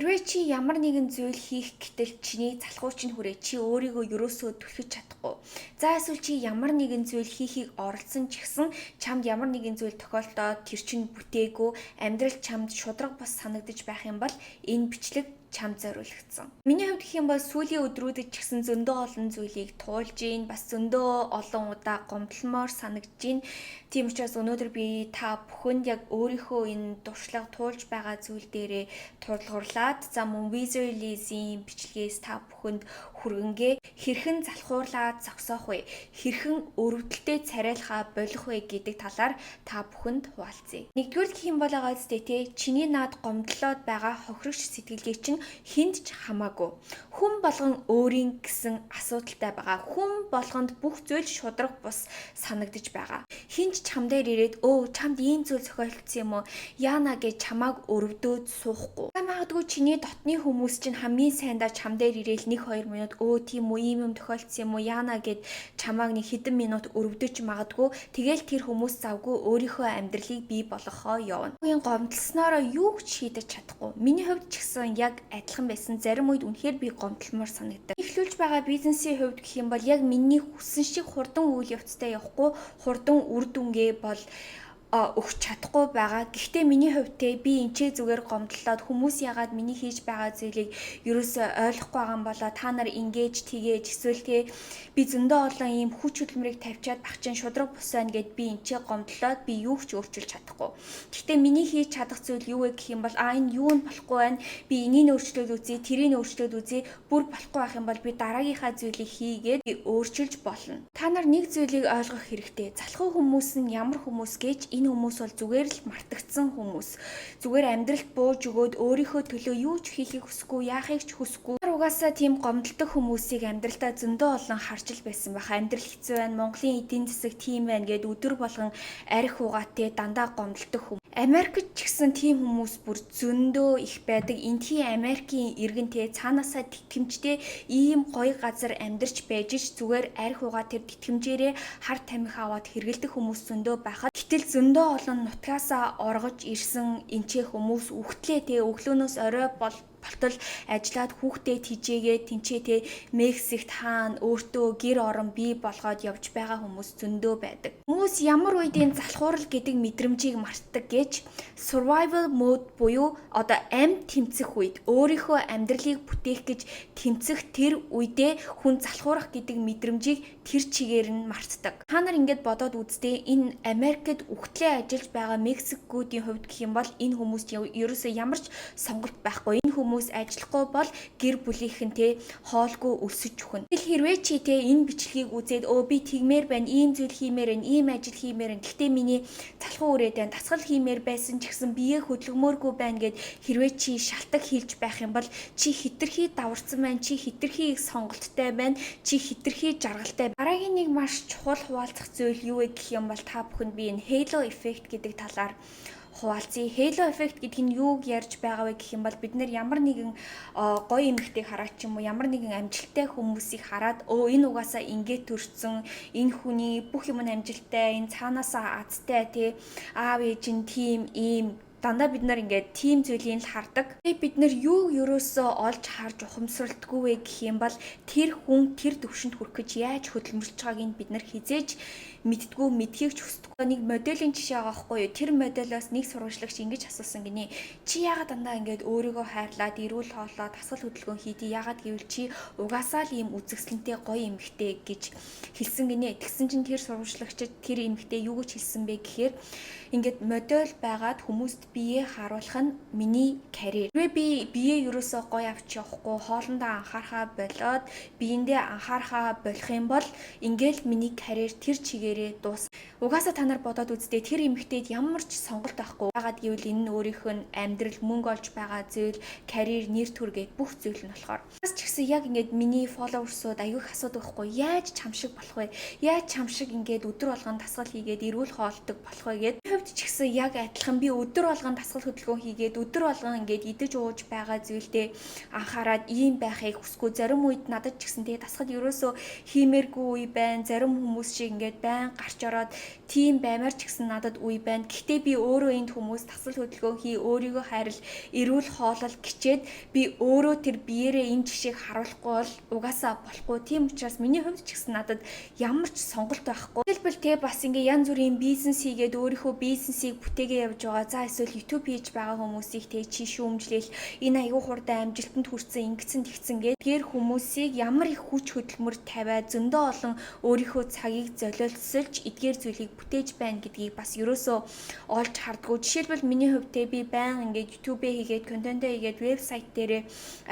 Хэрвээ чи ямар нэгэн зүйл хийх гэтэл чиний залхуу чинь хүрээ чи өөрийгөө ерөөсөө түлхэж чадахгүй. За эсвэл чи ямар нэгэн зүйл хийхийг оролцсон ч гэсэн чамд ямар нэгэн зүйл тохиолдоод тэр чинь бүтээгүй амьдрал чамд шудраг бос санагдаж байх юм бол энэ бичлэг чамд зориулагдсан. Миний хувьд гэх юм бол сүүлийн өдрүүдэд ч гэсэн зөндөө олон зүйлийг туулж ийн, бас зөндөө олон удаа гомдлмоор санагдж ийн. Тийм учраас өнөөдөр би та бүхэнд яг өөрийнхөө энэ дуршлаг туулж байгаа зүйл дээрээ тулгуурлаад за мөн visualism бичлэгээс та бүхэнд хүргэнгээ хэрхэн залхуурлаад зогсоох вэ? Хэрхэн өрөвдөлтөд царайлахаа болох вэ гэдэг талаар та бүхэнд хуваалцъя. Нэгдүгээр гэх юм бол байгаа зү тэ чиний наад гомдлоод байгаа хохирогч сэтгэлгээ чинь хүнд ч хамаагүй. Хүн болгон өөрийн гэсэн асуудалтай байгаа. Хүн болгонд бүх зүйл шудраг бус санагдаж байгаа. Хинч чам дээр ирээд чамд ийм зүйл зохиолдсон юм уу? Яана гэж чамааг өрөвдөөд суухгүй. Магадгүй чиний дотны хүмүүс чинь хамгийн сайндаа чам дээр ирээл 1-2 минут тийм үү ийм юм тохиолдсон юм уу? Яана гэд чамааг нэг хэдэн минут өрөвдөж магадгүй. Тэгэл тэр хүмүүс завгүй өөрийнхөө амьдралыг бий болгохоо явна. Үеийн гомдлснороо юу ч хийдэж чадахгүй. Миний хувьд ч гэсэн яг адилхан байсан. Зарим үед үнэхээр би гомдлмоор санагдав. Эхлүүлж байгаа бизнесийн хувьд гэх юм бол яг миний хүссэн шиг хурдан үйл явцтай явахгүй, хурдан үр дүнгээ бол өгч чадахгүй байгаа. Гэхдээ миний хувьд би энэчээ зүгээр гомдлоод хүмүүс яагаад миний хийж байгаа зүйлийг ерөөсөө ойлгохгүй байгаа юм болоо та нар ингэж тгээж эсвэл би зөндөө олон ийм хүч хөдөлмөрийг тавьчаад багчин шудраг бус байна гэд би энэчээ гомдлоод би юу ч өөрчилж чадахгүй. Гэхдээ миний хийж чадах зүйл юу вэ гэх юм бол энэ юу нь болохгүй байна. Би энийг өөрчлөөд үзье, тэрийг өөрчлөөд үзье. Бүр болохгүй байх юм бол би дараагийнхаа зүйлийг хийгээд би өөрчилж болно. Та нар нэг зүйлийг ойлгох хэрэгтэй. Залхуу хүмүүс нь ямар хүмүүс гэж энэ хүмүүс бол зүгээр л мартагдсан хүмүүс. Зүгээр амьдралд бууж өгөөд өөрийнхөө төлөө юу ч хийхийг хүсэхгүй, яахыг ч хүсэхгүй. Угаасаа тийм гомдолдог хүмүүсийг амьдралдаа зөндөө олон харж л байсан баха. Амьдрал хэцүү байна, Монголын эдийн засаг тийм байна гэд өдөр болгон арх угаатай дандаа гомдолдог хүмүүс. Америкт ч гэсэн тийм хүмүүс бүр зөндөө их байдаг. Энтхийн Америкийн иргэнтэй цаанаасаа тэтгэмжтэй ийм гоё газар амьдарч байж ч зүгээр арх угаа тэр тэтгэмжээрээ хар тамхи аваад хэрэгэлдэг хүмүүс зөндөө байхад гэтэл зөндөө олон нутгаасаа оргож ирсэн энчээ хүмүүс үхтлээ өглөөнөөс орой болтол ажиллаад хүүхдээ тижээгээ тэнцээ Мексикт хаана өөртөө гэр орон бий болгоод явж байгаа хүмүүс зөндөө байдаг. Хүмүүс ямар үеийн залхуурал гэдэг мэдрэмжийг мартдаг гэж survival mode буюу одоо амьд тэмцэх үед өөрийнхөө амьдралыг бүтээх гэж тэмцэх тэр үедээ хүн залхуурах гэдэг мэдрэмжийг тэр чигээр нь мартдаг. Та нар ингэж бодоод үзтээ энэ Америкт үхтлээ ажиллаж байгаа Мексикуудын хувьд гэх юм бол энэ хүмүүст ерөөсөө ямар ч сонголт байхгүй. Энэ хүмүүс ажиллахгүй бол гэр бүлийнхэнтэй хоолгүй өлсөж өхөн. Хэрвээ чи энэ бичлэгийг үзээд би тэгмээр байна, ийм зүйл хиймээр байна, ийм ажил хиймээр байна. Гэхдээ миний залхуу үрээд байна, дасгал хиймээр байсан ч гэсэн биеэ хөдөлгөмөөргүй байна гэд хэрвээ чи шалтак хийлж байх юм бол чи хитрхи даварцсан байна, чи хитрхи их сонголттой байна, чи хитрхи жаргалтай. Дараагийн нэг маш чухал хуваалцах зүйл юу вэ гэх юм бол та бүхэнд би энэ halo effect гэдэг талаар хуваалцъя. Halo effect гэдэг нь юуг ярьж байгаа вэ гэх юм бол бид нэр ямар нэгэн гоё эмэгтэйг хараад ч юм уу ямар нэгэн амжилттай хүмүүсийг хараад энэ угаасаа ингээд төрсөн, энэ хүний бүх юм нь амжилттай, энэ цаанаасаа азтай аав ээж нь тийм ийм дандаа бид нар ингээд тийм зүйлийг л хардаг. Бид нар юу ерөөсөө олж харж ухамсарлтгүй вэ гэх юм бол тэр хүн тэр төвшөнд хүрэх гэж яаж хөдөлмөрлж байгааг нь бид нар хизээж мэддгүү, мэдхийг ч хүсдэггүй. Нэг моделийн жишээ байгаа хгүй юу? Тэр моделоос нэг сурвалжлагч ингэж асуусан гинэ. Чи яагаад дандаа ингээд өөрийгөө хайрлаад, эрүүл хоолой, дасгал хөдөлгөөн хийдий? Яагаад гэвэл чи угаасаа л ийм үзэсгэлэнтэй гоё эмэгтэй гэж хэлсэн гинэ. Тэгсэн чинь тэр сурвалжлагчид тэр эмэгтэй юу гэж хэлсэн бэ гэхээр ингээд модель байгаад хүмүүст бие харуулах нь миний карьер. Би бие ерөөсөө гоё авч явахгүй, хоолндоо анхаарахаа болоод биендээ анхаарахаа болох юм бол ингээл миний карьер тэр чигээрээ дуус. Угаасаа та нар бодоод үзтээ тэр эмэгтэйд ямар ч сонголт байхгүй. Ягаад гэвэл энэ нь өөрийнх нь амьдрал мөнгө олж байгаа зүйл, карьер, нэр төр гээд бүх зүйл нь болохоор. Бас ч гэсэн яг ингээд миний фолловерсууд аягүй асуудаг байхгүй. Яаж чам шиг болох вэ? Яаж чам шиг ингээд өдөр болгон дасгал хийгээд эрүүл хоолдог болох вэ гэд. Хувьд ч гэсэн яг адилхан би өдөр болгон дасгал хөдөлгөөн хийгээд өдөр болгон ингээд идэж ууж байгаа зүйлдээ анхаарад ийм байхыг хүсгүй. Зарим үед надад ч гэсэн дасгал ерөөсөө хиймээргүй үе байна. Зарим хүмүүс шиг ингээд байн гарч ороод тийм баймаар ч гэсэн надад үе байна. Гэхдээ би өөрөө энд хүмүүс тасал хөдөлгөөн хий, өөрийгөө хайрал, эрүүл хоолол гिचээд би өөрөө тэр биеэрээ энэ жишээг харуулахгүй бол угаасаа болохгүй. Тийм учраас миний хувьд ч гэсэн надад ямар ч сонголт байхгүй. Хэлбэл те бас ингээ янз бүрийн бизнес хийгээд өөрийнхөө бизнесийг бүтээгээ явж байгаа. За эсвэл YouTube хийж байгаа хүмүүсийг те чи шүүмжлээл энэ аюу хурдан амжилтанд хүрсэн ингэсэн тэгсэн гэдгээр хүмүүсийг ямар их хүч хөдөлмөр тавиад зөндөө олон өөрийнхөө цагийг золиосолж эдгээр зүйлийг бүтээж байна гэдгийг бас ерөөсөө олж хардггүй. Жишээлбэл миний хувьд те би баян ингээ YouTube хийгээд контент хийгээд вебсайт дээрээ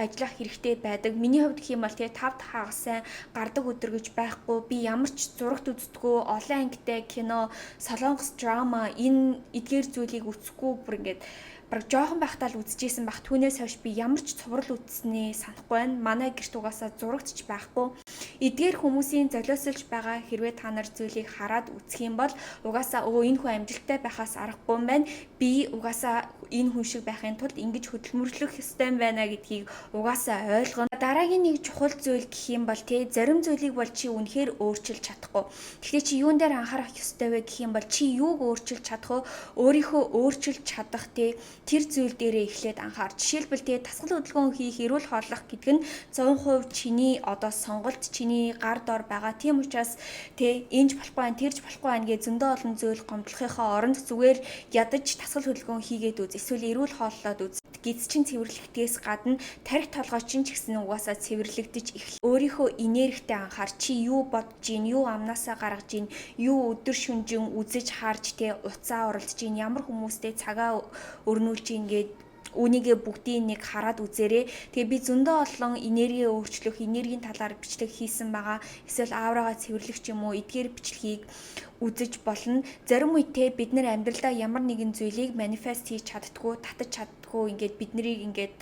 ажиллах хэрэгтэй байдаг. Миний хувьд гэх юм бол те 5 хагас сайн гардаг өдөр гэж байхгүй. Би ямар ч зурагт үздэггүй, олон ангитай кино, солонгос драма энэ эдгээр зүйлийг үзэхгүй бүр ингээд баг жоохон байхдаа л үзчихсэн баг. Түүнээс хойш би ямар ч цуврал үзснээ санахгүй байна. Манай гэрт угаасаа зурагтч байхгүй. Эдгээр хүмүүсийн золиосолж байгаа хэрвээ та нар зүйлийг хараад үзэх юм бол угаасаа энэ хүн амжилттай байхаас аргагүй юм байна. Би угаасаа энэ хүн шиг байхын тулд ингэж хөдөлмөрлөх ёстой юм байна гэдгийг угаасаа ойлгоно. Дараагийн нэг чухал зүйл гэх юм бол те зарим зүйлийг бол чи үнэхээр өөрчилж чадахгүй. Гэхдээ чи юун дээр анхаарах ёстой вэ гэх юм бол чи юуг өөрчилж чадах вэ? Өөрийнхөө өөрчилж чадах те тэр зүйл дээрээ эхлээд анхаар. Жишээлбэл те тасгал хөдөлгөөн хийх, эрүүл хооллох гэдэг нь 100% чиний одоо сонголт, чиний гар дор байгаа. Тийм учраас те энэч болохгүй байх, тэрч болохгүй байх гэж зөндөө олон зүйл гомдлохынхоо оронд зүгээр ядаж тасгал хөдөлгөөн хийгээд үз. Эсвэл эрүүл хооллоод үз. Гидсчин цэвэрлэхтээс гадна тарих толгой чинь ч гэсэн угаасаа цэвэрлэгдэж эхэлнэ. Өөрийнхөө энергитэй анхаар чи юу бодож гин, юу амнаасаа гаргаж гин, юу өдөр шүнжин үзэж харж те уцаа оролдож гин, ямар хүмүүстэй цагаа өрнүүлж гин гээд үнийгээ бүгдийг нэг хараад үзээрэй. Тэгээ би зөндөө олон энерги өөрчлөх, энергийн талаар бичлэг хийсэн байгаа. Эсвэл ааврагаа цэвэрлэх ч юм уу эдгээр бичлэгийг үзэж болно. Зарим үедээ бид нар амьдралдаа ямар нэгэн зүйлийг манифест хийж чаддгүй, татаж чаддгүй ингээд бид нарыг ингээд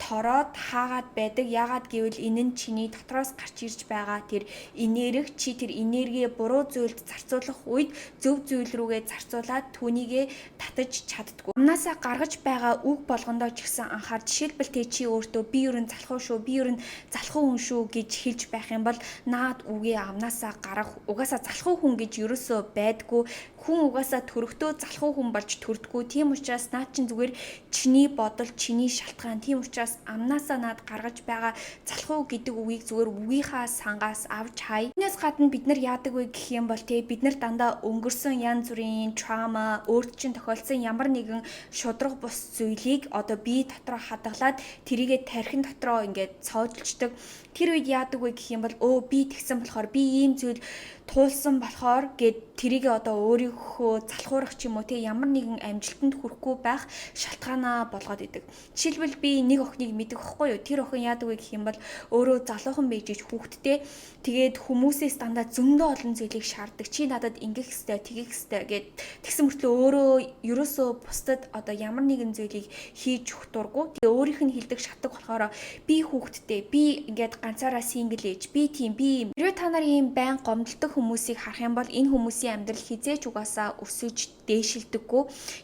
тороод хаагаад байдаг. Яагаад гэвэл энэ нь чиний дотроос гарч ирж байгаа тэр энерги, чи тэр энерги буруу зүйлд зарцуулах үед зөв зүйл рүүгээ зарцуулаад түүнийгээ татаж чаддгүй. Амнаасаа гаргаж байгаа үг болгондоо ч гэсэн анхаар. Жишээлбэл тэ чи өөртөө би ер нь залхуу шүү, би ер нь залхуу хүн шүү гэж хэлж байх юм бол наад үгээ амнаасаа гарах. Угаасаа залхуу хүн гэж ерөөсөө байдгүй. Хүн угаасаа төрөхдөө залхуу хүн болж төрдгөө. Тийм учраас наад чинь зүгээр чиний бодол, чиний шалтгаан. Тийм учраас амнаасаа над гаргаж байгаа залхуу гэдэг үгийг зүгээр үгийнхаа сангаас авч хай. Энэс гадна бид нар яадаг вэ гэх юм бол те бид нар дандаа өнгөрсөн янз бүрийн траума, өөрт чинь тохиолдсон ямар нэгэн шудраг бус зүйлийг одоо бие дотроо хадгалаад тэрийгэ тархин дотроо ингээд цоожлцдаг. Тэр үед яадаг вэ гэх юм бол би тэгсэн болохоор би ийм зүйл туулсан болохоор гэд тэрийгээ одоо өөрийнхөө залхуурах ч юм уу те ямар нэгэн амжилтанд хүрэхгүй байх шалтгаанаа болгоод идэг. Жишээлбэл би нэг охиныг мэдэх байхгүй юу? Тэр охин яадаг вэ гэх юм бол өөрөө залуухан байж хүүхдтэй тэгээд хүмүүсээс дандаа зөндөө олон зүйлийг шаарддаг. Чи надад ингэх ёстой, тэгэх ёстой гэд тэгсэн мөртлөө өөрөө ерөөсөө бусдад одоо ямар нэгэн зүйлийг хийж өгөх дурггүй. Тэгээ өөрийнх нь хилдэг шатдаг болохоор би хүүхдтэй, би ингээд ганцаараа сингл ээж, би тийм, би юм. Хэрвээ та нар ийм байн гомдолдог хүмүүсийг харах юм бол энэ хүмүүсийн амьдрал хизээч угаасаа өсөж дээшилдэггүй.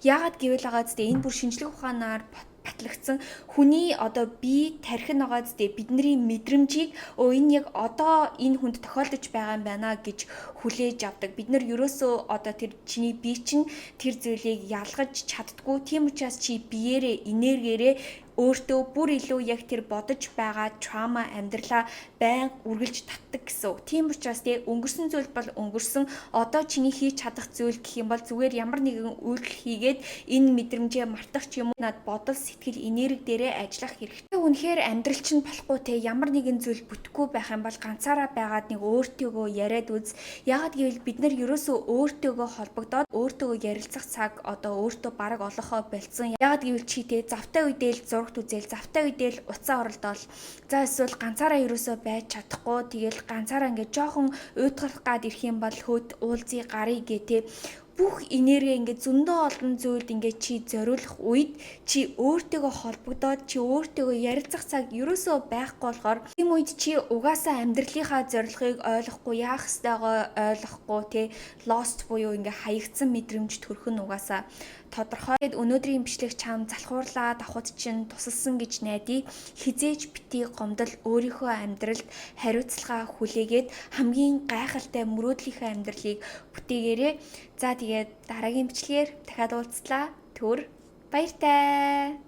Яагаад гэвэл байгаа зү энэ бүр шинжлэх ухаанаар батлагдсан хүний одоо бие тархин байгаа зү бидний мэдрэмжийг энэ яг одоо энэ хүнд тохиолдож байгаа юм байна гэж хүлээж авдаг. Бид нар ерөөсөө одоо тэр чиний бие чинь тэр зүйлийг ялгаж чаддгүй. Тийм учраас чи биеэрээ энергиэрээ өөртөө бүр илүү яг тэр бодож байгаа траума амьдралаа байн үргэлж татдаг гэсэн. Тийм учраас өнгөрсөн зүйл бол өнгөрсөн. Одоо чиний хийж чадах зүйл гэх юм бол зүгээр ямар нэгэн үйлдэл хийгээд энэ мэдрэмжээ мартах ч юм уу над бодол сэтгэл энерги дээрээ ажиллах хэрэгтэй. Үнэхээр амьдрал чинь болохгүй те ямар нэгэн зүйл бүтэхгүй байх юм бол ганцаараа байгаад нэг өөртөөгөө яриад үз. Яагаад гэвэл бид нар ерөөсөө өөртөөгөө холбогдоод өөртөөгөө ярилцах цаг одоо өөртөө бараг олохоо болцсон. Яагаад гэвэл чи те завтай үедээ л үзэл завтай үедээ л уцаа оролдоол. За эсвэл ганцаараа ерөөсөө байж чадахгүй. Тэгэл ганцаараа ингээд жоохон уйтгарах гад ирэх юм бол хөөд уулзъя гарыг гэ те бүх энерги ингээд зөндөө олон зүйлд ингээд чи зориулах үед чи өөртөөгөө холбогдоод чи өөртөөгөө ярилцах цаг ерөөсөө байхгүй болохоор тийм үед чи угаасаа амьдралынхаа зорилгыг ойлгохгүй яах ёстойгоо ойлгохгүй те lost буюу ингээд хаягдсан мэдрэмж төрөх нь угаасаа тодорхой. Тэгэд өнөөдрийн бичлэг чам залхуурлаа давхад чинь тусалсан гэж найдаа. Хизээж бити гомдол өөрийнхөө амьдралд хариуцлага хүлээгээд хамгийн гайхалтай мөрөөдлийнхөө амьдралыг бүтээгээрэй. За тэгээд дараагийн бичлэгээр дахиад уулзлаа. Түр баяртай.